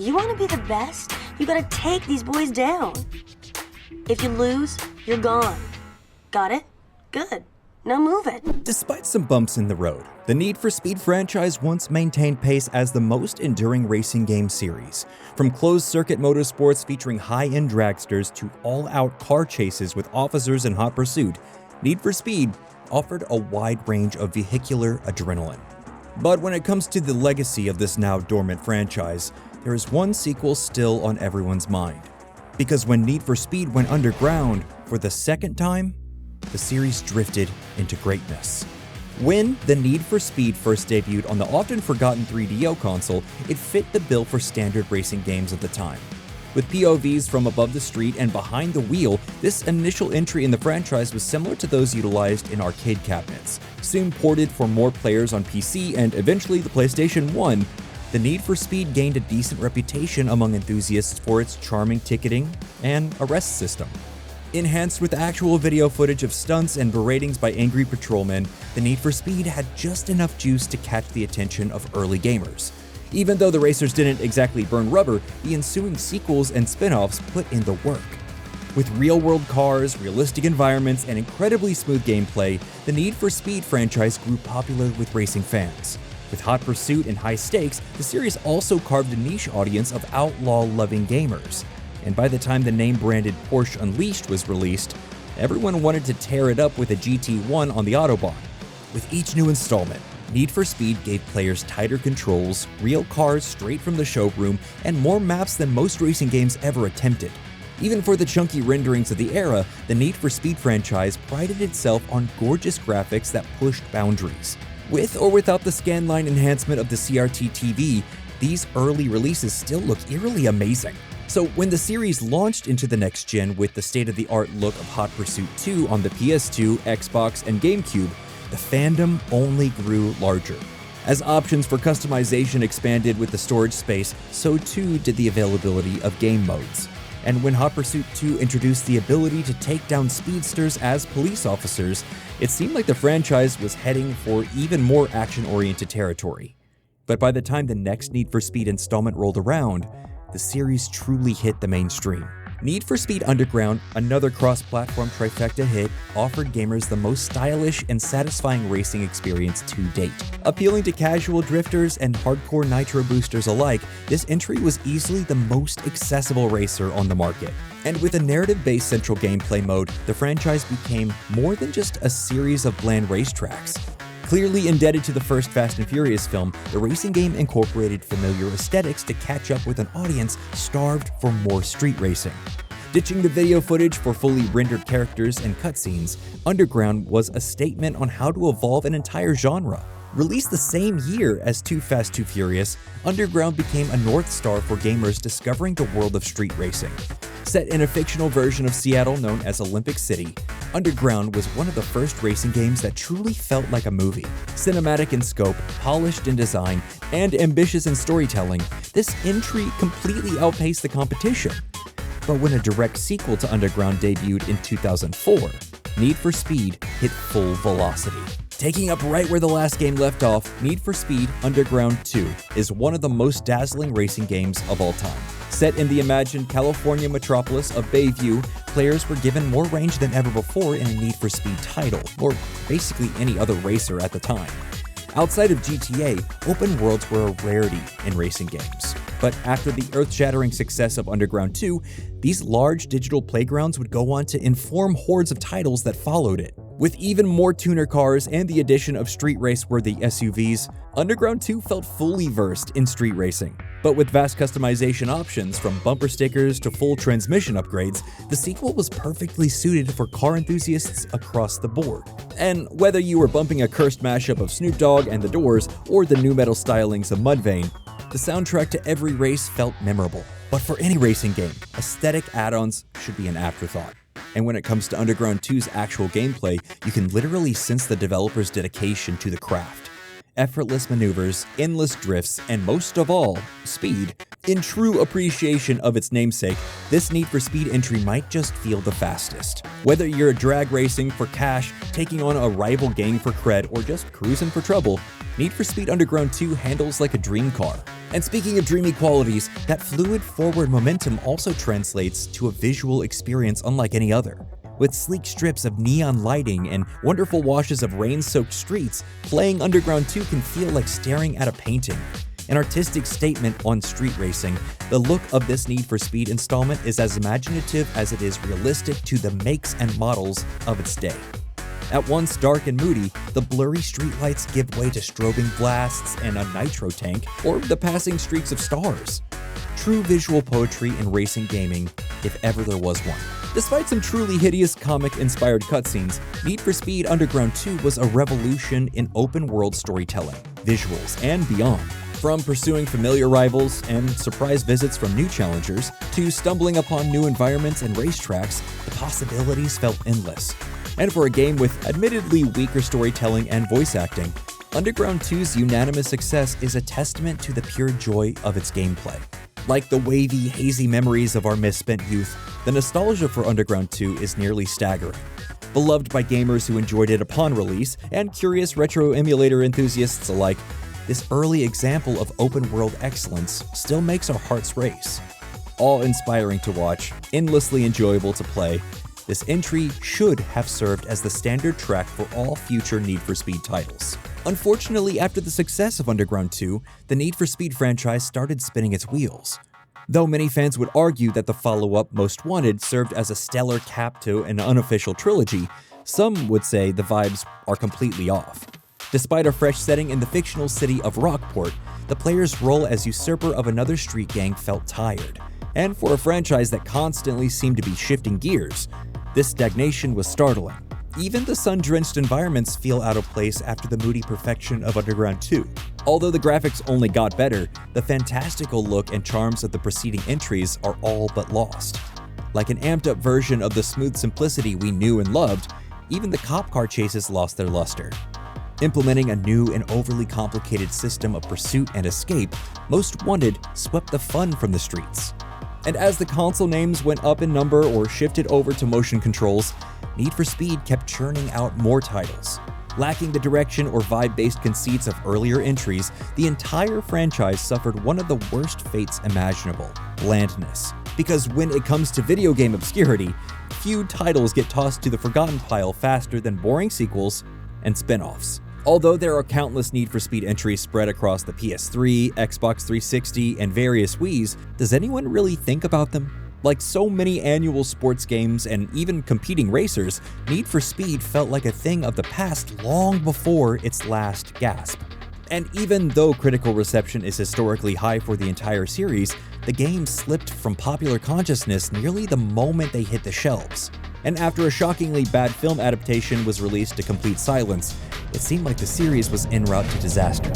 You want to be the best? You gotta take these boys down. If you lose, you're gone. Got it? Good. Now move it. Despite some bumps in the road, the Need for Speed franchise once maintained pace as the most enduring racing game series. From closed-circuit motorsports featuring high-end dragsters to all-out car chases with officers in hot pursuit, Need for Speed offered a wide range of vehicular adrenaline. But when it comes to the legacy of this now dormant franchise, there is one sequel still on everyone's mind. Because when Need for Speed went underground for the second time, the series drifted into greatness. When the Need for Speed first debuted on the often forgotten 3DO console, it fit the bill for standard racing games of the time. With POVs from above the street and behind the wheel, this initial entry in the franchise was similar to those utilized in arcade cabinets. Soon ported for more players on PC and eventually the PlayStation 1, the Need for Speed gained a decent reputation among enthusiasts for its charming ticketing and arrest system. Enhanced with actual video footage of stunts and beratings by angry patrolmen, the Need for Speed had just enough juice to catch the attention of early gamers. Even though the racers didn't exactly burn rubber, the ensuing sequels and spin-offs put in the work. With real-world cars, realistic environments, and incredibly smooth gameplay, the Need for Speed franchise grew popular with racing fans. With hot pursuit and high stakes, the series also carved a niche audience of outlaw-loving gamers. And by the time the name-branded Porsche Unleashed was released, everyone wanted to tear it up with a GT1 on the Autobahn. With each new installment, Need for Speed gave players tighter controls, real cars straight from the showroom, and more maps than most racing games ever attempted. Even for the chunky renderings of the era, the Need for Speed franchise prided itself on gorgeous graphics that pushed boundaries. With or without the scanline enhancement of the CRT TV, these early releases still look eerily amazing. So when the series launched into the next gen with the state-of-the-art look of Hot Pursuit 2 on the PS2, Xbox, and GameCube, the fandom only grew larger. As options for customization expanded with the storage space, so too did the availability of game modes. And when Hot Pursuit 2 introduced the ability to take down speedsters as police officers, it seemed like the franchise was heading for even more action-oriented territory. But by the time the next Need for Speed installment rolled around, the series truly hit the mainstream. Need for Speed Underground, another cross-platform trifecta hit, offered gamers the most stylish and satisfying racing experience to date. Appealing to casual drifters and hardcore nitro boosters alike, this entry was easily the most accessible racer on the market. And with a narrative-based central gameplay mode, the franchise became more than just a series of bland racetracks. Clearly indebted to the first Fast and Furious film, the racing game incorporated familiar aesthetics to catch up with an audience starved for more street racing. Ditching the video footage for fully rendered characters and cutscenes, Underground was a statement on how to evolve an entire genre. Released the same year as Too Fast, Too Furious, Underground became a North Star for gamers discovering the world of street racing. Set in a fictional version of Seattle known as Olympic City, Underground was one of the first racing games that truly felt like a movie. Cinematic in scope, polished in design, and ambitious in storytelling, this entry completely outpaced the competition. But when a direct sequel to Underground debuted in 2004, Need for Speed hit full velocity. Taking up right where the last game left off, Need for Speed Underground 2 is one of the most dazzling racing games of all time. Set in the imagined California metropolis of Bayview, players were given more range than ever before in a Need for Speed title, or basically any other racer at the time. Outside of GTA, open worlds were a rarity in racing games. But after the earth-shattering success of Underground 2, these large digital playgrounds would go on to inform hordes of titles that followed it. With even more tuner cars and the addition of street race-worthy SUVs, Underground 2 felt fully versed in street racing. But with vast customization options, from bumper stickers to full transmission upgrades, the sequel was perfectly suited for car enthusiasts across the board. And whether you were bumping a cursed mashup of Snoop Dogg and The Doors or the nu metal stylings of Mudvayne, the soundtrack to every race felt memorable. But for any racing game, aesthetic add-ons should be an afterthought. And when it comes to Underground 2's actual gameplay, you can literally sense the developer's dedication to the craft. Effortless maneuvers, endless drifts, and most of all, speed. In true appreciation of its namesake, this Need for Speed entry might just feel the fastest. Whether you're drag racing for cash, taking on a rival gang for cred, or just cruising for trouble, Need for Speed Underground 2 handles like a dream car. And speaking of dreamy qualities, that fluid forward momentum also translates to a visual experience unlike any other. With sleek strips of neon lighting and wonderful washes of rain-soaked streets, playing Underground 2 can feel like staring at a painting. An artistic statement on street racing, the look of this Need for Speed installment is as imaginative as it is realistic to the makes and models of its day. At once dark and moody, the blurry streetlights give way to strobing blasts and a nitro tank, or the passing streaks of stars. True visual poetry in racing gaming, if ever there was one. Despite some truly hideous comic-inspired cutscenes, Need for Speed Underground 2 was a revolution in open-world storytelling, visuals, and beyond. From pursuing familiar rivals and surprise visits from new challengers, to stumbling upon new environments and racetracks, the possibilities felt endless. And for a game with admittedly weaker storytelling and voice acting, Underground 2's unanimous success is a testament to the pure joy of its gameplay. Like the wavy, hazy memories of our misspent youth, the nostalgia for Underground 2 is nearly staggering. Beloved by gamers who enjoyed it upon release, and curious retro emulator enthusiasts alike, this early example of open-world excellence still makes our hearts race. Awe-inspiring to watch, endlessly enjoyable to play, this entry should have served as the standard track for all future Need for Speed titles. Unfortunately, after the success of Underground 2, the Need for Speed franchise started spinning its wheels. Though many fans would argue that the follow-up Most Wanted served as a stellar cap to an unofficial trilogy, some would say the vibes are completely off. Despite a fresh setting in the fictional city of Rockport, the player's role as usurper of another street gang felt tired. And for a franchise that constantly seemed to be shifting gears, this stagnation was startling. Even the sun-drenched environments feel out of place after the moody perfection of Underground 2. Although the graphics only got better, the fantastical look and charms of the preceding entries are all but lost. Like an amped-up version of the smooth simplicity we knew and loved, even the cop car chases lost their luster. Implementing a new and overly complicated system of pursuit and escape, Most Wanted swept the fun from the streets. And as the console names went up in number or shifted over to motion controls, Need for Speed kept churning out more titles. Lacking the direction or vibe-based conceits of earlier entries, the entire franchise suffered one of the worst fates imaginable: blandness. Because when it comes to video game obscurity, few titles get tossed to the forgotten pile faster than boring sequels and spin-offs. Although there are countless Need for Speed entries spread across the PS3, Xbox 360, and various Wiis, does anyone really think about them? Like so many annual sports games and even competing racers, Need for Speed felt like a thing of the past long before its last gasp. And even though critical reception is historically high for the entire series, the game slipped from popular consciousness nearly the moment they hit the shelves. And after a shockingly bad film adaptation was released to complete silence, it seemed like the series was en route to disaster.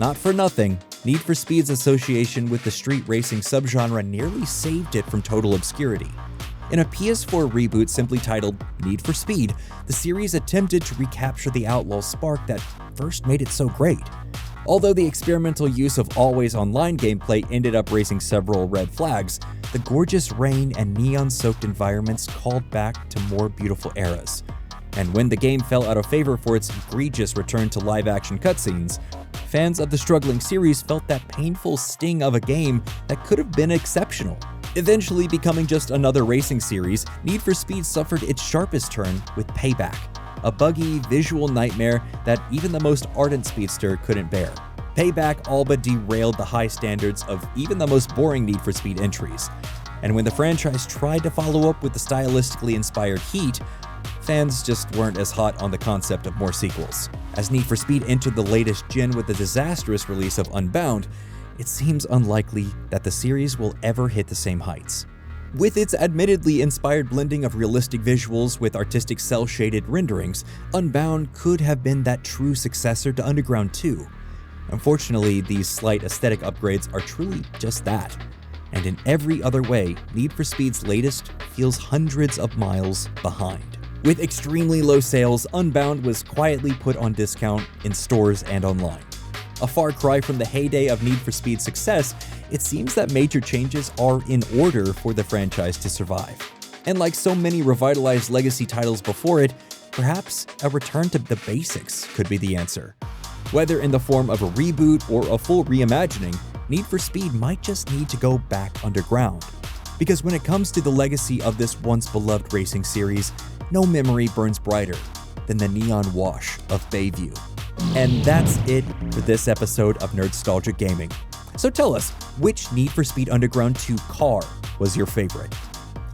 Not for nothing, Need for Speed's association with the street racing subgenre nearly saved it from total obscurity. In a PS4 reboot simply titled Need for Speed, the series attempted to recapture the outlaw spark that first made it so great. Although the experimental use of always online gameplay ended up raising several red flags, the gorgeous rain and neon-soaked environments called back to more beautiful eras. And when the game fell out of favor for its egregious return to live-action cutscenes, fans of the struggling series felt that painful sting of a game that could have been exceptional. Eventually becoming just another racing series, Need for Speed suffered its sharpest turn with Payback, a buggy, visual nightmare that even the most ardent speedster couldn't bear. Payback all but derailed the high standards of even the most boring Need for Speed entries. And when the franchise tried to follow up with the stylistically inspired Heat, fans just weren't as hot on the concept of more sequels. As Need for Speed entered the latest gen with the disastrous release of Unbound, it seems unlikely that the series will ever hit the same heights. With its admittedly inspired blending of realistic visuals with artistic cel-shaded renderings, Unbound could have been that true successor to Underground 2. Unfortunately, these slight aesthetic upgrades are truly just that. And in every other way, Need for Speed's latest feels hundreds of miles behind. With extremely low sales, Unbound was quietly put on discount in stores and online. A far cry from the heyday of Need for Speed's success, it seems that major changes are in order for the franchise to survive. And like so many revitalized legacy titles before it, Perhaps a return to the basics could be the answer. Whether in the form of a reboot or a full reimagining, Need for Speed might just need to go back underground. Because when it comes to the legacy of this once beloved racing series, no memory burns brighter than the neon wash of Bayview. And that's it for this episode of Nerdstalgic Gaming. So tell us, which Need for Speed Underground 2 car was your favorite?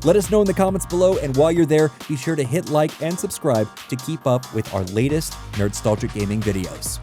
Let us know in the comments below, and while you're there, be sure to hit like and subscribe to keep up with our latest Nerdstalgic Gaming videos.